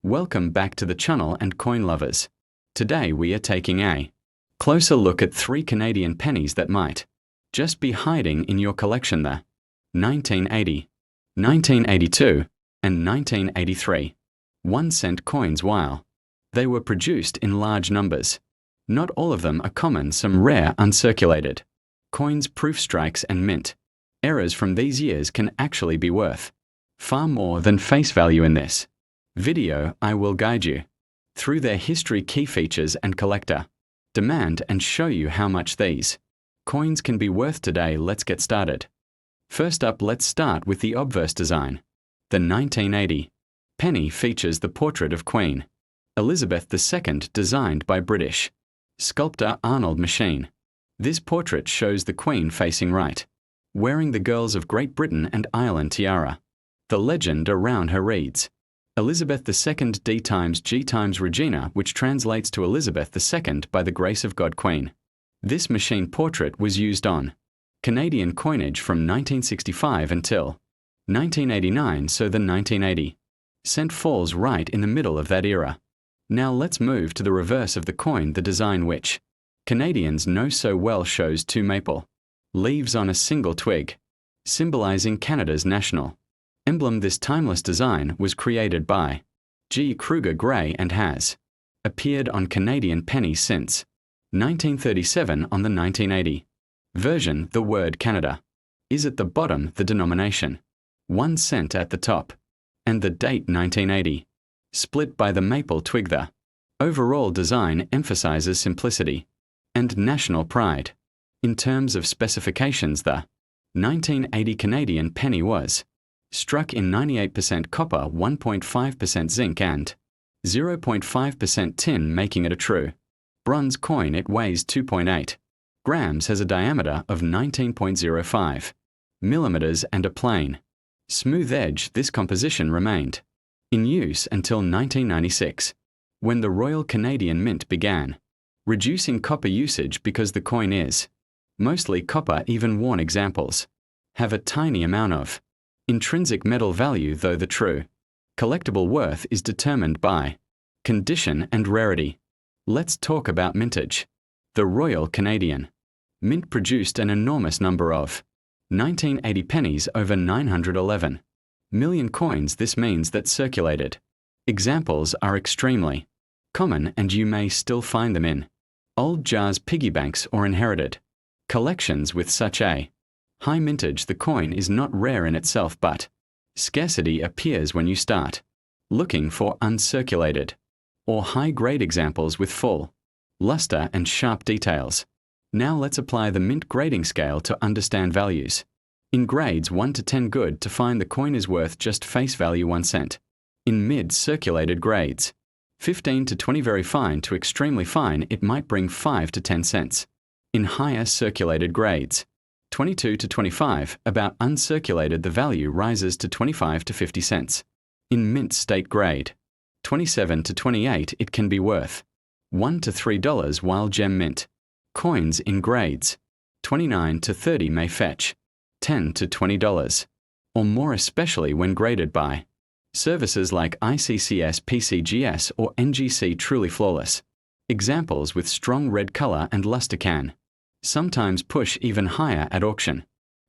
Welcome back to the channel and coin lovers. Today we are taking a closer look at 3 Canadian pennies that might just be hiding in your collection: the 1980, 1982, and 1983 1-cent coins. While they were produced in large numbers, not all of them are common. Some rare uncirculated coins, proof strikes, and mint errors from these years can actually be worth far more than face value. In this video, I will guide you through their history, key features, and collector demand, and show you how much these coins can be worth today. Let's get started. First up, let's start with the obverse design. The 1980 penny features the portrait of Queen Elizabeth II, designed by British sculptor Arnold Machine. This portrait shows the Queen facing right, wearing the Girls of Great Britain and Ireland tiara. The legend around her reads, Elizabeth II D times G times Regina, which translates to Elizabeth II by the grace of God Queen. This machine portrait was used on Canadian coinage from 1965 until 1989, so the 1980 cent falls right in the middle of that era. Now let's move to the reverse of the coin. The design, which Canadians know so well, shows 2 maple leaves on a single twig, symbolizing Canada's national emblem. This timeless design was created by G. Kruger Gray and has appeared on Canadian pennies since 1937. On the 1980 version, the word Canada is at the bottom, the denomination 1 cent at the top, and the date 1980 split by the maple twig. The overall design emphasizes simplicity and national pride. In terms of specifications, the 1980 Canadian penny was struck in 98% copper, 1.5% zinc, and 0.5% tin, making it a true bronze coin. It weighs 2.8 grams, has a diameter of 19.05 millimeters, and a plain, smooth edge. This composition remained in use until 1996, when the Royal Canadian Mint began reducing copper usage because the coin is mostly copper. Even worn examples have a tiny amount of intrinsic metal value, though the true collectible worth is determined by condition and rarity. Let's talk about mintage. The Royal Canadian Mint produced an enormous number of 1980 pennies, over 911 million coins. This means that circulated examples are extremely common, and you may still find them in old jars, piggy banks, or inherited collections. With such a high mintage, the coin is not rare in itself, but scarcity appears when you start looking for uncirculated or high-grade examples with full luster and sharp details. Now let's apply the mint grading scale to understand values. In grades 1 to 10, good to find the coin is worth just face value 1 cent. In mid-circulated grades 15 to 20, very fine to extremely fine, it might bring 5 to 10 cents. In higher circulated grades 22 to 25, about uncirculated, the value rises to 25 to 50 cents. In mint state grade 27 to 28, it can be worth $1 to $3, while gem mint coins in grades 29 to 30 may fetch $10 to $20 or more, especially when graded by services like ICCS, PCGS, or NGC. Truly flawless examples with strong red color and luster can sometimes push even higher at auction.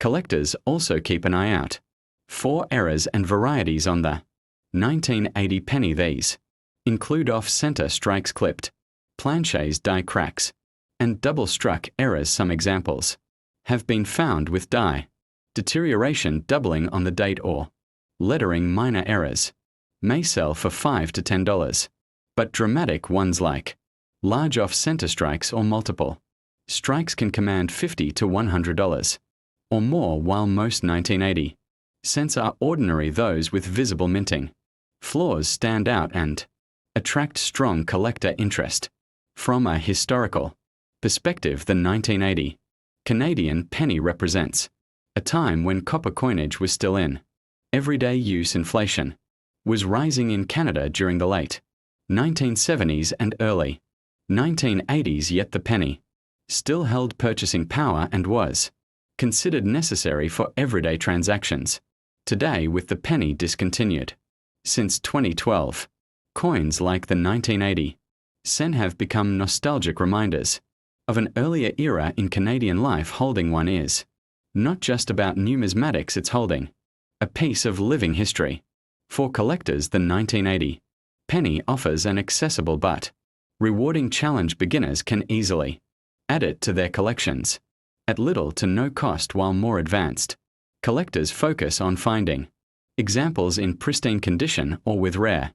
Collectors also keep an eye out for errors and varieties on the 1980 penny. These include off-center strikes, clipped planches, die cracks, and double-struck errors. Some examples have been found with die deterioration, doubling on the date, or lettering. Minor errors may sell for $5 to $10, but dramatic ones like large off-center strikes or multiple strikes can command $50 to $100 or more, while most 1980 cents are ordinary. Those with visible minting flaws stand out and attract strong collector interest. From a historical perspective, the 1980 Canadian penny represents a time when copper coinage was still in everyday use. Inflation was rising in Canada during the late 1970s and early 1980s, yet the penny still held purchasing power and was considered necessary for everyday transactions. Today, with the penny discontinued since 2012, Coins like the 1980 cent have become nostalgic reminders of an earlier era in Canadian life. Holding one is not just about numismatics, it's holding a piece of living history. For collectors, the 1980 penny offers an accessible but rewarding challenge. Beginners can easily add it to their collections at little to no cost, while more advanced collectors focus on finding examples in pristine condition or with rare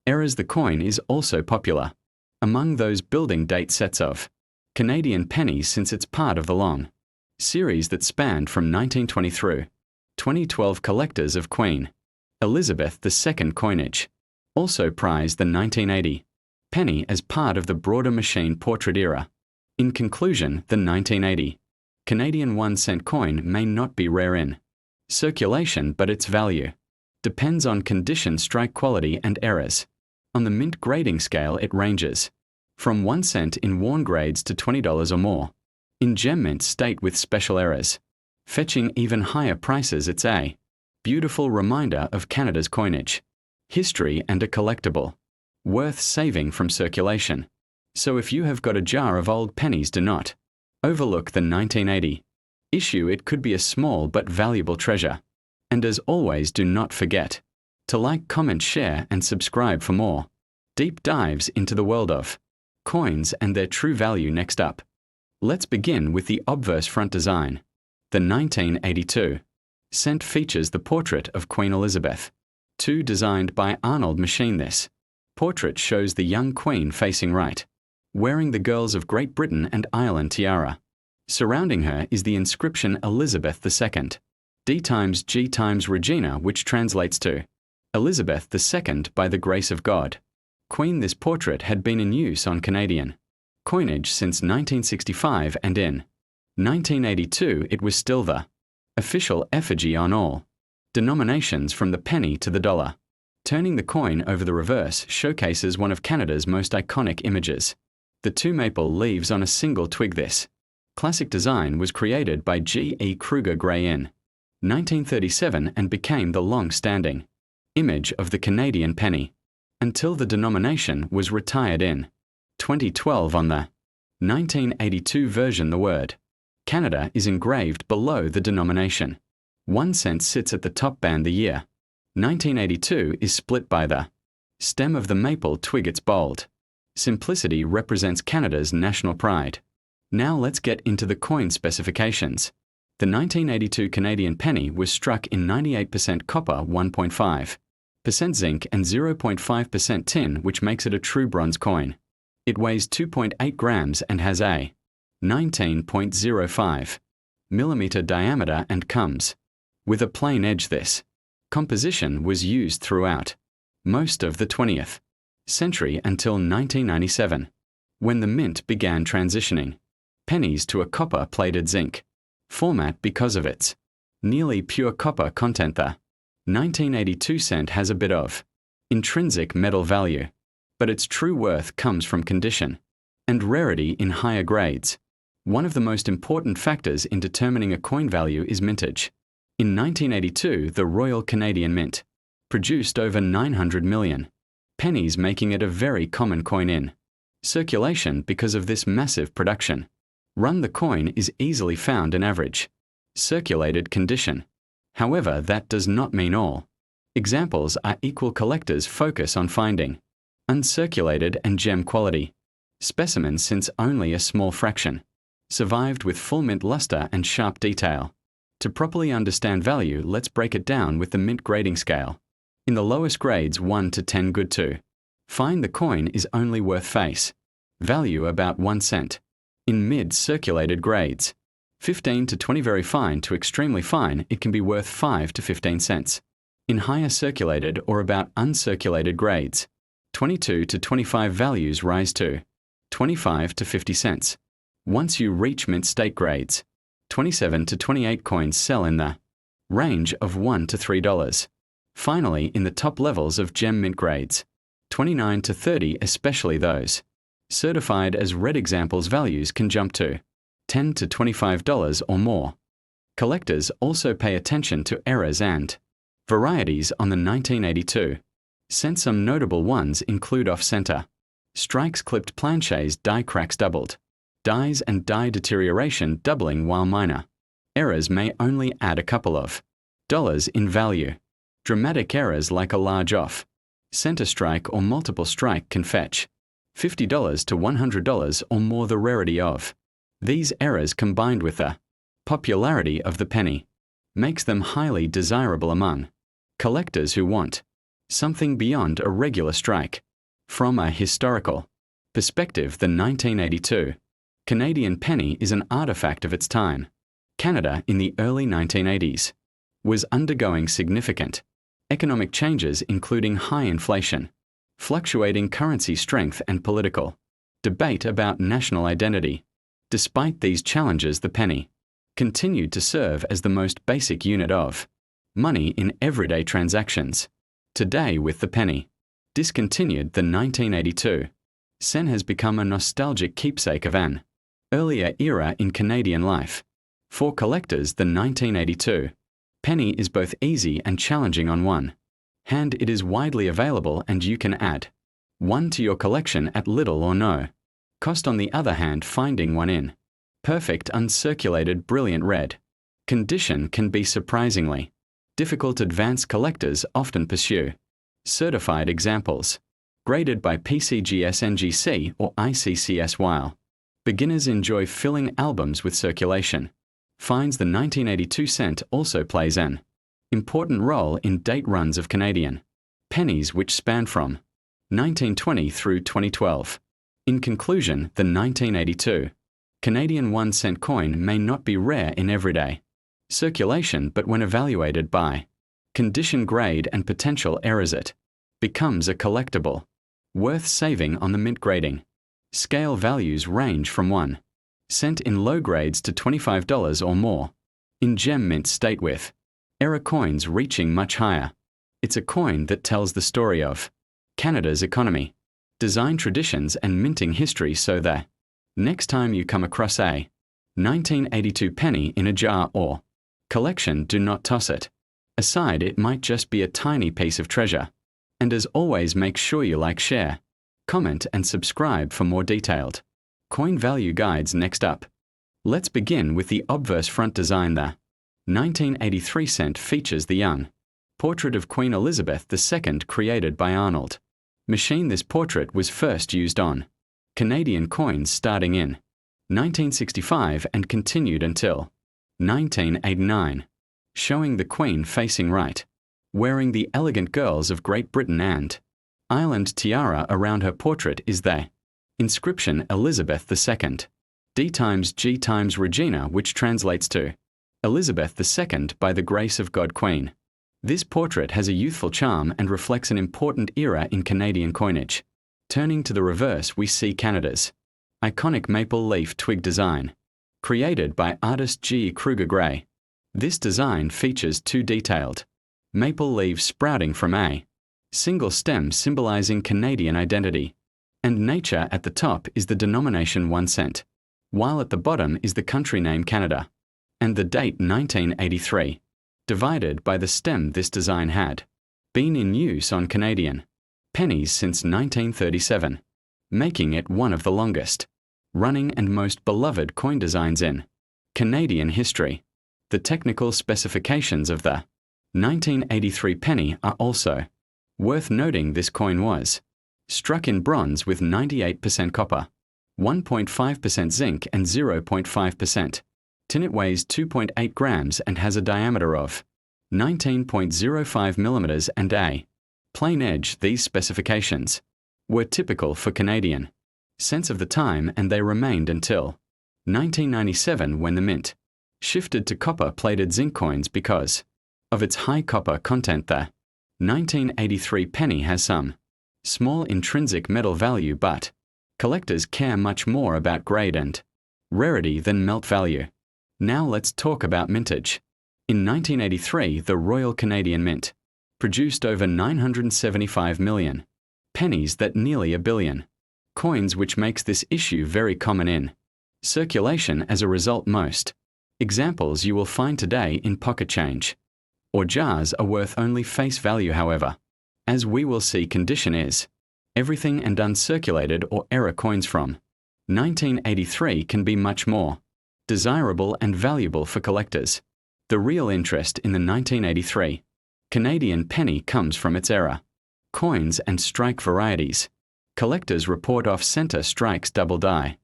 errors. The coin is also popular among those building date sets of Canadian pennies, since it's part of the long series that spanned from 1920 through 2012. Collectors of Queen Elizabeth II coinage also prize the 1980 penny as part of the broader machine portrait era. In conclusion, the 1980 Canadian 1 cent coin may not be rare in circulation, but its value depends on condition, strike quality, and errors. On the mint grading scale, it ranges from 1 cent in worn grades to $20 or more in gem mint state with special errors, fetching even higher prices. It's a beautiful reminder of Canada's coinage history and a collectible worth saving from circulation. So if you have got a jar of old pennies, do not overlook the 1980 issue. It could be a small but valuable treasure. And as always, do not forget to like, comment, share, and subscribe for more deep dives into the world of coins and their true value. Next up, let's begin with the obverse front design. The 1982 cent features the portrait of Queen Elizabeth II, designed by Arnold Machine. This portrait shows the young Queen facing right, wearing the girls of Great Britain and Ireland tiara. Surrounding her is the inscription Elizabeth II, D times G times Regina, which translates to Elizabeth II by the grace of God, Queen. This portrait had been in use on Canadian coinage since 1965, and in 1982 it was still the official effigy on all denominations from the penny to the dollar. Turning the coin over the reverse showcases one of Canada's most iconic images, the two maple leaves on a single twig. This classic design was created by G. E. Kruger Gray in 1937 and became the long-standing image of the Canadian penny until the denomination was retired in 2012. On the 1982 version, the word Canada is engraved below the denomination. 1 cent sits at the top band. The year 1982 is split by the stem of the maple twig. Its bold simplicity represents Canada's national pride. Now let's get into the coin specifications. The 1982 Canadian penny was struck in 98% copper, 1.5% zinc, and 0.5% tin, which makes it a true bronze coin. It weighs 2.8 grams and has a 19.05 millimeter diameter and comes with a plain edge. This composition was used throughout most of the 20th century until 1997, when the mint began transitioning pennies to a copper-plated zinc format because of its nearly pure copper content. The 1982 cent has a bit of intrinsic metal value, but its true worth comes from condition and rarity in higher grades. One of the most important factors in determining a coin value is mintage. In 1982, the Royal Canadian Mint produced over 900 million pennies, making it a very common coin in circulation. Because of this massive production run, the coin is easily found in average circulated condition. However, that does not mean all examples are equal. Collectors focus on finding uncirculated and gem quality specimens, since only a small fraction survived with full mint luster and sharp detail. To properly understand value, let's break it down with the mint grading scale. In the lowest grades, 1 to 10 good to fine, the coin is only worth face value about 1 cent. In mid-circulated grades, 15 to 20 very fine to extremely fine, it can be worth 5 to 15 cents. In higher circulated or about uncirculated grades, 22 to 25 values rise to 25 to 50 cents. Once you reach mint state grades, 27 to 28 coins sell in the range of $1 to $3. Finally, in the top levels of gem mint grades, 29 to 30, especially those certified as red examples, values can jump to $10 to $25 or more. Collectors also pay attention to errors and varieties on the 1982 Sent some notable ones include off-center. Strikes clipped planches, die cracks doubled. Dies and die deterioration doubling while minor. Errors may only add a couple of dollars in value. Dramatic errors like a large off center strike or multiple strike can fetch $50 to $100 or more. The rarity of these errors combined with the popularity of the penny makes them highly desirable among collectors who want something beyond a regular strike. From a historical perspective, the 1982 Canadian penny is an artifact of its time. Canada in the early 1980s was undergoing significant economic changes, including high inflation, fluctuating currency strength, and political debate about national identity. Despite these challenges, the penny continued to serve as the most basic unit of money in everyday transactions. Today, with the penny discontinued, the 1982 cent has become a nostalgic keepsake of an earlier era in Canadian life. For collectors, the 1982 penny is both easy and challenging. On one hand, it is widely available and you can add one to your collection at little or no cost. On the other hand, finding one in perfect uncirculated brilliant red condition can be surprisingly difficult. Advanced collectors often pursue certified examples graded by PCGS-NGC or ICCS, while beginners enjoy filling albums with circulation finds. The 1982 cent also plays an important role in date runs of Canadian pennies which span from 1920 through 2012. In conclusion, the 1982 Canadian 1 cent coin may not be rare in everyday circulation, but when evaluated by condition, grade, and potential errors, it becomes a collectible worth saving. On the mint grading scale, values range from 1 cent in low grades to $25 or more in gem mint state, with era coins reaching much higher. It's a coin that tells the story of Canada's economy, design traditions, and minting history, so that next time you come across a 1982 penny in a jar or collection, do not toss it aside. It might just be a tiny piece of treasure. And as always, make sure you like, share, comment, and subscribe for more detailed coin value guides. Next up, let's begin with the obverse front design. The 1983 cent features the young portrait of Queen Elizabeth II created by Arnold Machine. This portrait was first used on Canadian coins starting in 1965 and continued until 1989, showing the Queen facing right, wearing the elegant girls of Great Britain and Ireland tiara. Around her portrait is the inscription Elizabeth II, D times G times Regina, which translates to Elizabeth II by the grace of God Queen. This portrait has a youthful charm and reflects an important era in Canadian coinage. Turning to the reverse, we see Canada's iconic maple leaf twig design, created by artist G. Kruger Gray. This design features two detailed maple leaves sprouting from a single stem, symbolizing Canadian identity and nature. At the top is the denomination 1 cent, while at the bottom is the country name Canada and the date 1983, divided by the stem. This design had been in use on Canadian pennies since 1937, making it one of the longest running and most beloved coin designs in Canadian history. The technical specifications of the 1983 penny are also worth noting. This coin was struck in bronze with 98% copper, 1.5% zinc, and 0.5% tin. It weighs 2.8 grams and has a diameter of 19.05 millimeters and a plain edge. These specifications were typical for Canadian cents of the time, and they remained until 1997, when the mint shifted to copper-plated zinc coins because of its high copper content. The 1983 penny has some small intrinsic metal value, but collectors care much more about grade and rarity than melt value. Now let's talk about mintage. In 1983, the Royal Canadian Mint produced over 975 million pennies, that nearly a billion coins, which makes this issue very common in circulation. As a result, most examples you will find today in pocket change or jars are worth only face value. However, As we will see, condition is everything, and uncirculated or error coins from 1983 can be much more desirable and valuable for collectors. The real interest in the 1983 Canadian penny comes from its error coins and strike varieties. Collectors report off-center strikes, double die,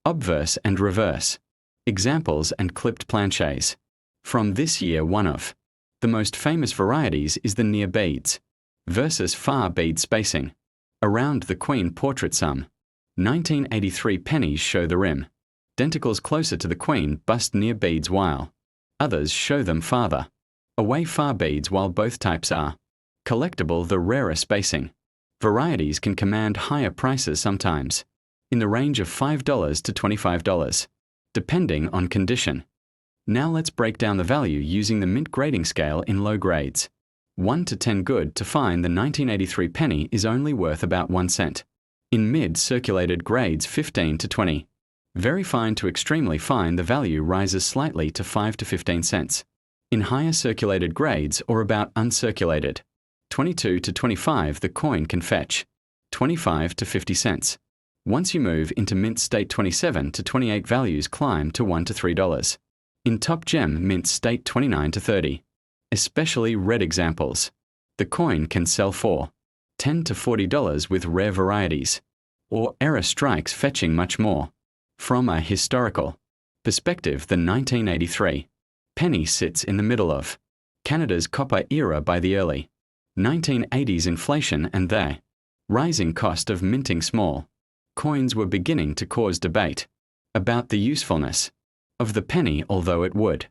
obverse and reverse, examples and clipped planchets. From this year, one of the most famous varieties is the near beads versus far bead spacing. Around the Queen portrait, some 1983 pennies show the rim denticles closer to the Queen bust near beads, while others show them farther away far beads, while both types are collectible. The rarest spacing varieties can command higher prices, sometimes in the range of $5 to $25, depending on condition. Now let's break down the value using the mint grading scale in low grades 1 to 10 good to find the 1983 penny is only worth about 1 cent. In mid-circulated grades 15 to 20, very fine to extremely fine, the value rises slightly to 5 to 15 cents. In higher circulated grades, or about uncirculated 22 to 25, the coin can fetch 25 to 50 cents. Once you move into mint state 27 to 28, values climb to $1 to $3. In top gem mint state 29 to 30, especially red examples, the coin can sell for $10 to $40 with rare varieties, or error strikes fetching much more. From a historical perspective, the 1983 penny sits in the middle of Canada's copper era. By the early 1980s, inflation and the rising cost of minting small coins were beginning to cause debate about the usefulness of the penny, although it would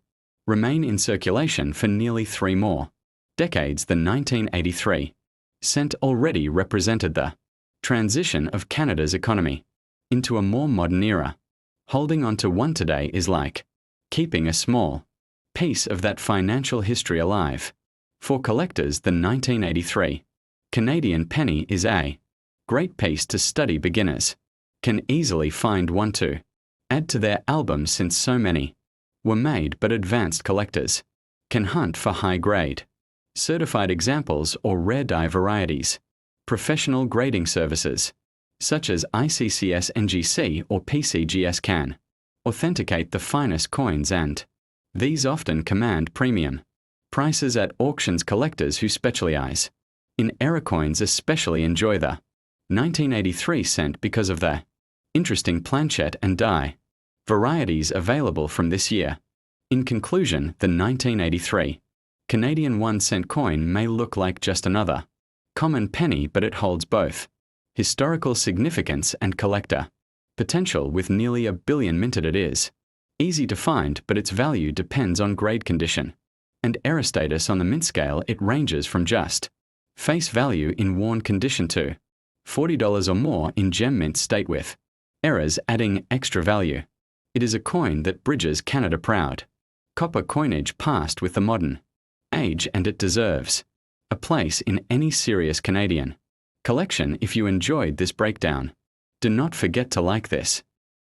remain in circulation for nearly 3 more decades. The 1983 cent already represented the transition of Canada's economy into a more modern era. Holding on to one today is like keeping a small piece of that financial history alive. For collectors, the 1983 Canadian penny is a great piece to study. Beginners can easily find one to add to their album, since so many were made, but advanced collectors can hunt for high-grade, certified examples or rare die varieties. Professional grading services, such as ICCS NGC or PCGS, can authenticate the finest coins, and these often command premium prices at auctions. Collectors who specialize in error coins especially enjoy the 1983 cent because of the interesting planchet and die varieties available from this year. In conclusion, the 1983 Canadian 1 cent coin may look like just another common penny, but it holds both historical significance and collector potential. With nearly 1 billion minted, it is easy to find, but its value depends on grade condition and error status. On the mint scale, it ranges from just face value in worn condition to $40 or more in gem mint state, with errors adding extra value. It is a coin that bridges Canada proud copper coinage past with the modern age, and it deserves a place in any serious Canadian collection. If you enjoyed this breakdown, do not forget to like this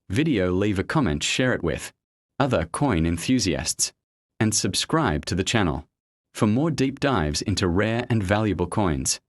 video, leave a comment, share it with other coin enthusiasts, and subscribe to the channel for more deep dives into rare and valuable coins.